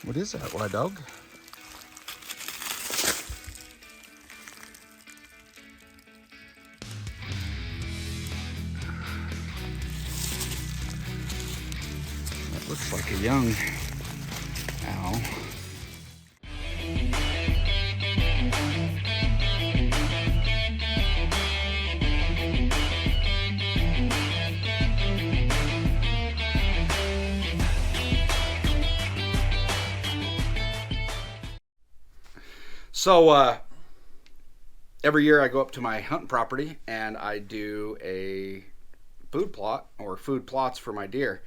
What is that, white dog? That looks like a young owl. So every year I go up to my hunting property and I do a food plot or food plots for my deer.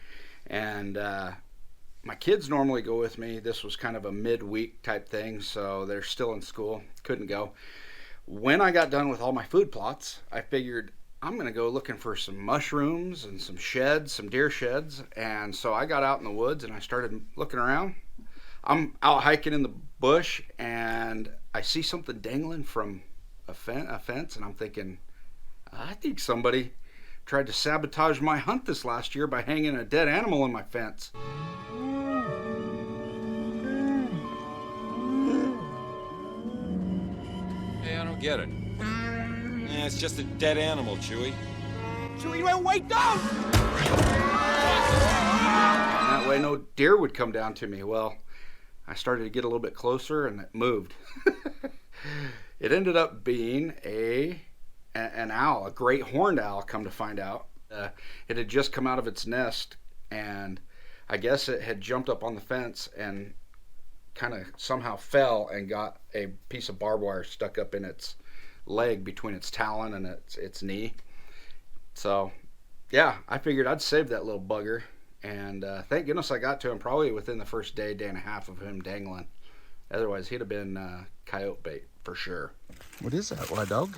And my kids normally go with me. This was kind of a midweek type thing, so they're still in school. Couldn't go. When I got done with all my food plots, I figured I'm going to go looking for some mushrooms and some sheds, some deer sheds. And so I got out in the woods and I started looking around. I'm out hiking in the bush and I see something dangling from a fence, and I'm thinking, I think somebody tried to sabotage my hunt this last year by hanging a dead animal in my fence. Hey, I don't get it. It's just a dead animal, Chewie. Chewie, wait, don't! And that way no deer would come down to me. Well, I started to get a little bit closer and it moved. It ended up being an owl, a great horned owl, come to find out. It had just come out of its nest, and I guess it had jumped up on the fence and kind of somehow fell and got a piece of barbed wire stuck up in its leg between its talon and its knee. So, yeah, I figured I'd save that little bugger, and thank goodness I got to him probably within the first day and a half of him dangling. Otherwise, he'd have been coyote bait for sure. What is that, white dog?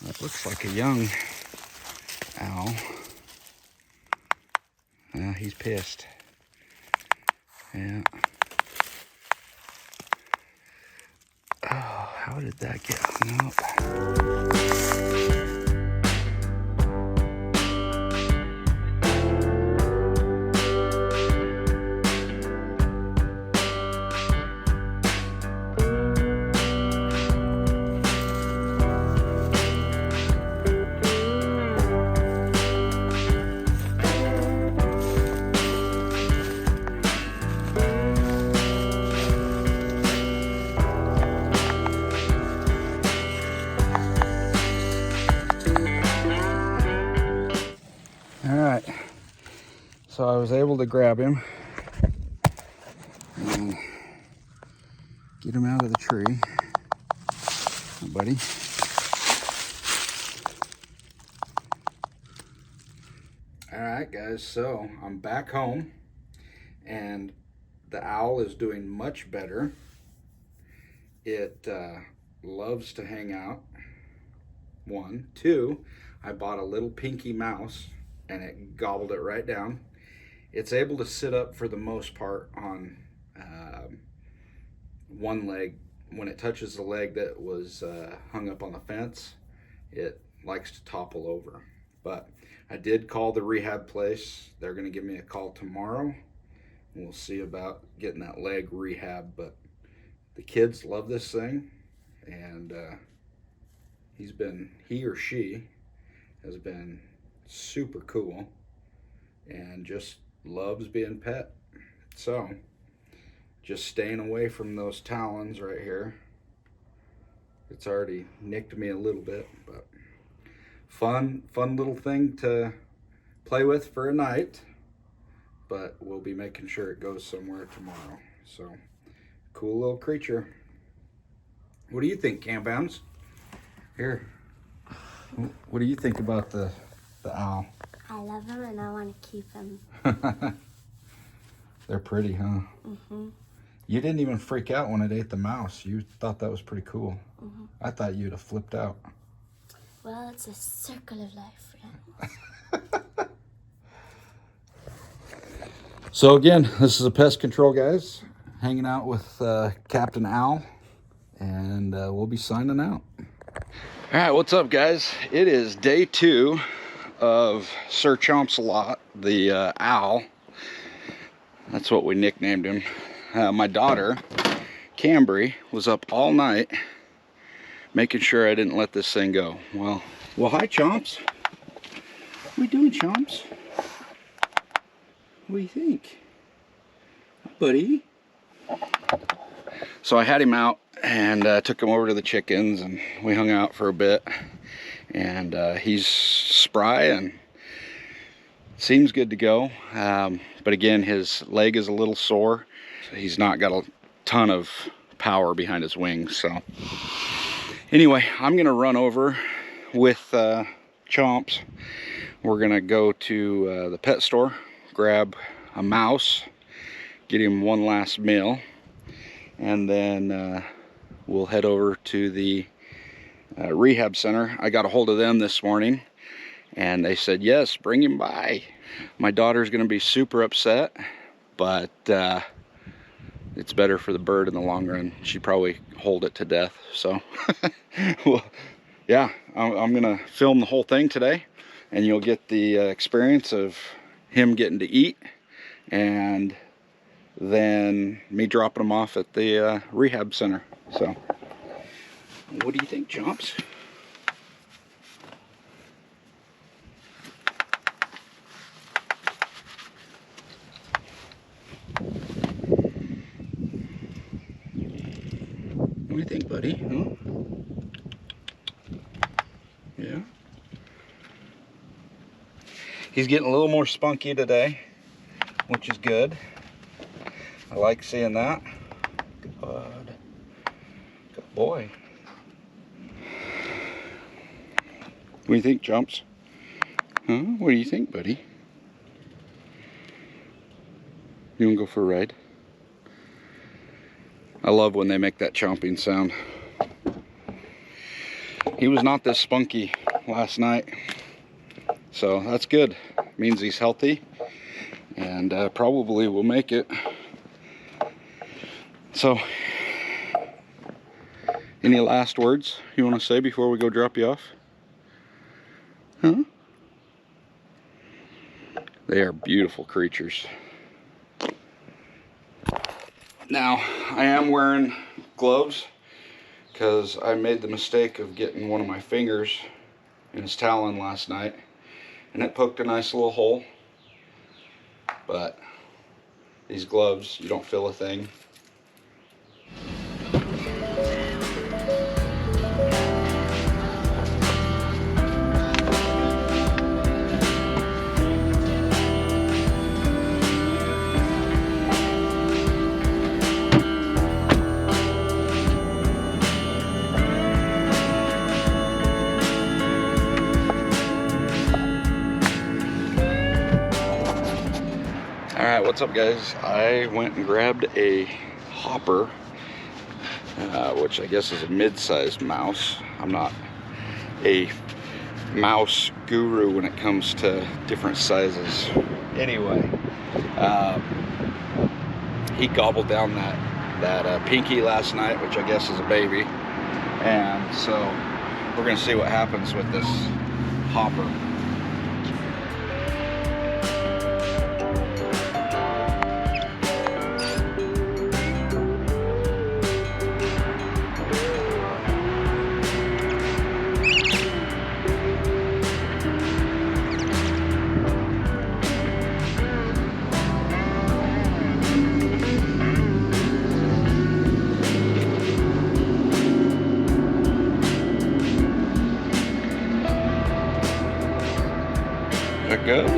That looks like a young owl. He's pissed. Yeah. Oh, how did that get hung up? All right, so I was able to grab him and get him out of the tree. Hi, buddy. All right, guys, so I'm back home and the owl is doing much better. It loves to hang out. 1, 2, I bought a little pinky mouse and it gobbled it right down. It's able to sit up for the most part on one leg. When it touches the leg that was hung up on the fence, it likes to topple over. But I did call the rehab place. They're going to give me a call tomorrow. We'll see about getting that leg rehab. But the kids love this thing, and he or she has been super cool and just loves being pet. So just staying away from those talons right here. It's already nicked me a little bit, but fun little thing to play with for a night, but we'll be making sure it goes somewhere tomorrow. So cool little creature. What do you think, Camp Bounds? Here, what do you think about the owl? I love him and I want to keep him. They're pretty, huh? Mm-hmm. You didn't even freak out when it ate the mouse. You thought that was pretty cool. Mm-hmm. I thought you'd have flipped out. Well, it's a circle of life, friends. So again, this is a pest control guys hanging out with Captain Owl, and we'll be signing out. All right, what's up, guys? It is day 2 of Sir Chomp's lot, the owl. That's what we nicknamed him. My daughter, Cambry, was up all night making sure I didn't let this thing go. Well, hi, Chomps. What are we doing, Chomps? What do you think? Buddy? So I had him out and took him over to the chickens, and we hung out for a bit. And he's spry and seems good to go. But again, his leg is a little sore. So he's not got a ton of power behind his wings. So anyway, I'm gonna run over with Chomps. We're gonna go to the pet store, grab a mouse, get him one last meal, and then we'll head over to the rehab center. I got a hold of them this morning and they said, yes, bring him by. My daughter's gonna be super upset, but it's better for the bird in the long run. She'd probably hold it to death. So well, yeah, I'm gonna film the whole thing today, and you'll get the experience of him getting to eat, and then me dropping him off at the rehab center. So what do you think, Chomps? What do you think, buddy? Huh? Yeah? He's getting a little more spunky today, which is good. I like seeing that. Good boy. What do you think, Chomps? Huh? What do you think, buddy? You want to go for a ride? I love when they make that chomping sound. He was not this spunky last night, so that's good. Means he's healthy and probably will make it. So, any last words you want to say before we go drop you off? Huh? They are beautiful creatures. Now, I am wearing gloves because I made the mistake of getting one of my fingers in his talon last night, and it poked a nice little hole. But these gloves, you don't feel a thing. Alright, what's up, guys? I went and grabbed a hopper, which I guess is a mid-sized mouse. I'm not a mouse guru when it comes to different sizes. Anyway, he gobbled down that pinky last night, which I guess is a baby. And so we're going to see what happens with this hopper. Good.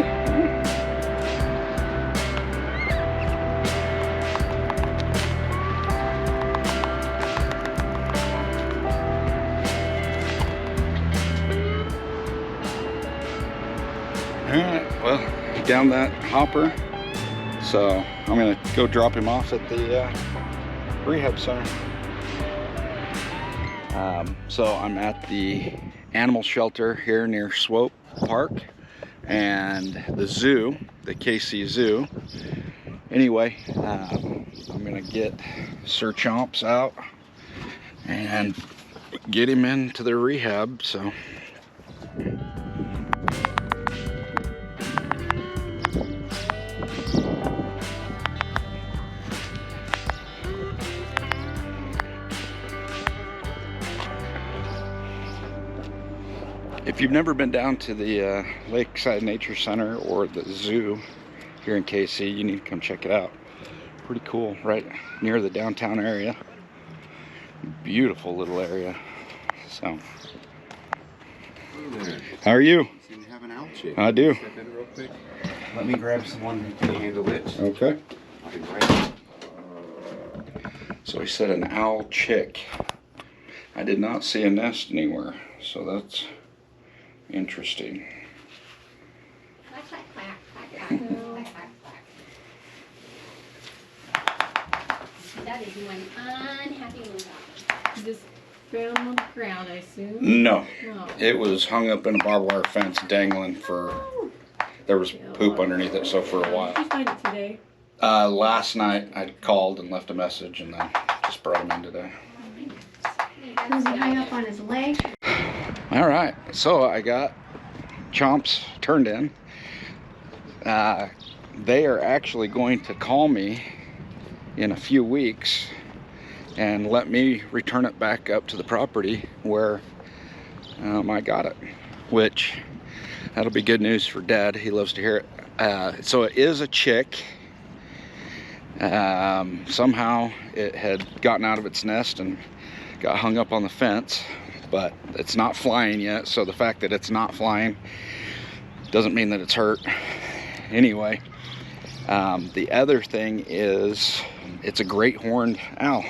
Alright, well, down that hopper. So I'm gonna go drop him off at the rehab center. So I'm at the animal shelter here near Swope Park and the zoo, the KC Zoo. Anyway, I'm gonna get Sir Chomps out and get him into the rehab. So if you've never been down to the Lakeside Nature Center or the zoo here in KC, you need to come check it out. Pretty cool, right near the downtown area. Beautiful little area. So, how are you? You have an owl chick. I do. Step in real quick. Let me grab someone who can handle it. Okay. I'll be right. So he said an owl chick. I did not see a nest anywhere, so that's interesting. Quack, quack, quack, quack, quack, quack, quack, quack. That is one unhappy little dog. You just found him on the ground, I assume? No, No. it was hung up in a barbed wire fence, dangling for. There was poop underneath it, so for a Did you while. find it today? Last night I called and left a message, and then just brought him in today. Was he hung up on his leg? All right, so I got Chomps turned in. They are actually going to call me in a few weeks and let me return it back up to the property where I got it, which that'll be good news for Dad. He loves to hear it. So it is a chick. Somehow it had gotten out of its nest and got hung up on the fence, but it's not flying yet. So the fact that it's not flying doesn't mean that it's hurt. Anyway, the other thing is it's a great horned owl.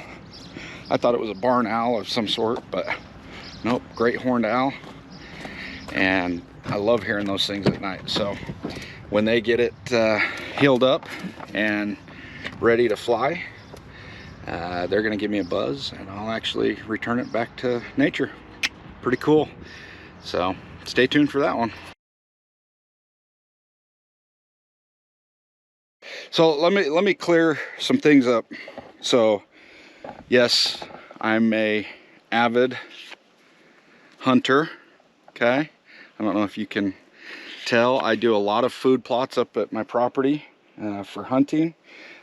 I thought it was a barn owl of some sort, but nope, great horned owl. And I love hearing those things at night. So when they get it healed up and ready to fly, they're gonna give me a buzz and I'll actually return it back to nature. Pretty cool. So stay tuned for that one. So let me clear some things up. So yes, I'm a avid hunter. Okay, I don't know if you can tell. I do a lot of food plots up at my property for hunting.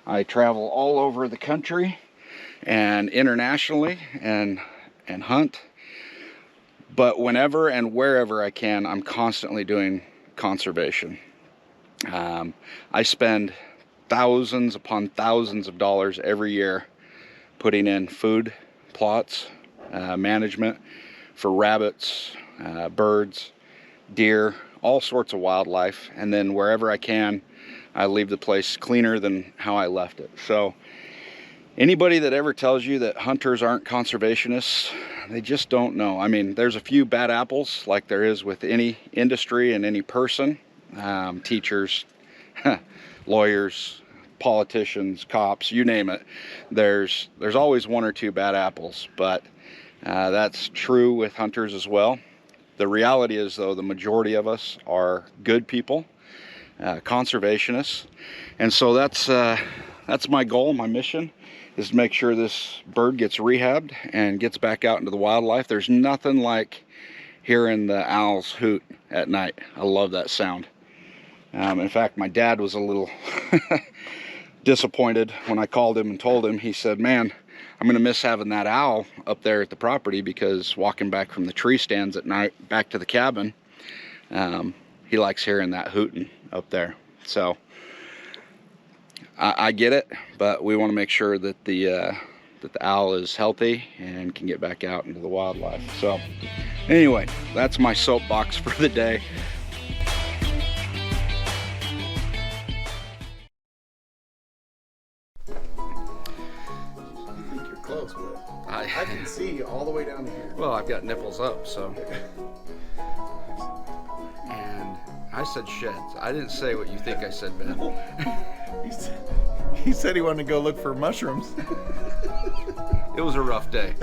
I travel all over the country and internationally and hunt. But whenever and wherever I can, I'm constantly doing conservation. I spend thousands upon thousands of dollars every year putting in food plots, management for rabbits, birds, deer, all sorts of wildlife. And then wherever I can, I leave the place cleaner than how I left it. So anybody that ever tells you that hunters aren't conservationists, they just don't know. I mean, there's a few bad apples like there is with any industry and any person. Teachers, lawyers, politicians, cops, you name it. There's always one or two bad apples, but that's true with hunters as well. The reality is, though, the majority of us are good people, conservationists, and so that's my goal, my mission, is to make sure this bird gets rehabbed and gets back out into the wildlife. There's nothing like hearing the owls hoot at night. I love that sound. In fact, my dad was a little disappointed when I called him and told him. He said, "Man, I'm gonna miss having that owl up there at the property, because walking back from the tree stands at night back to the cabin, he likes hearing that hooting up there." So I get it, but we want to make sure that the owl is healthy and can get back out into the wildlife. So anyway, that's my soapbox for the day. I think you're close, but I can see all the way down here. Well, I've got nipples up, so. And I said sheds. I didn't say what you think I said, Ben. He said he wanted to go look for mushrooms. It was a rough day.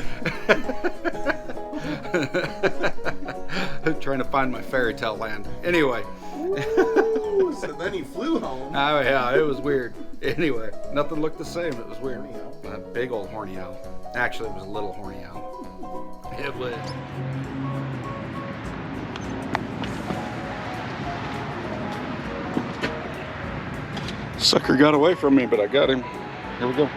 Trying to find my fairy tale land. Anyway. Ooh, so then he flew home. Oh yeah, it was weird. Anyway, nothing looked the same. It was weird. Horny owl. A big old horny owl. Actually, it was a little horny owl. It would. Sucker got away from me, but I got him. Here we go.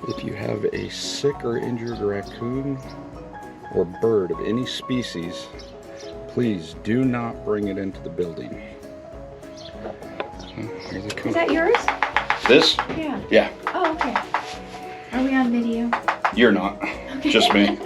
If you have a sick or injured raccoon or bird of any species, please do not bring it into the building. Here they come. Is that yours? This? Yeah. Yeah. Oh, okay. Are we on video? You're not. Okay. Just me.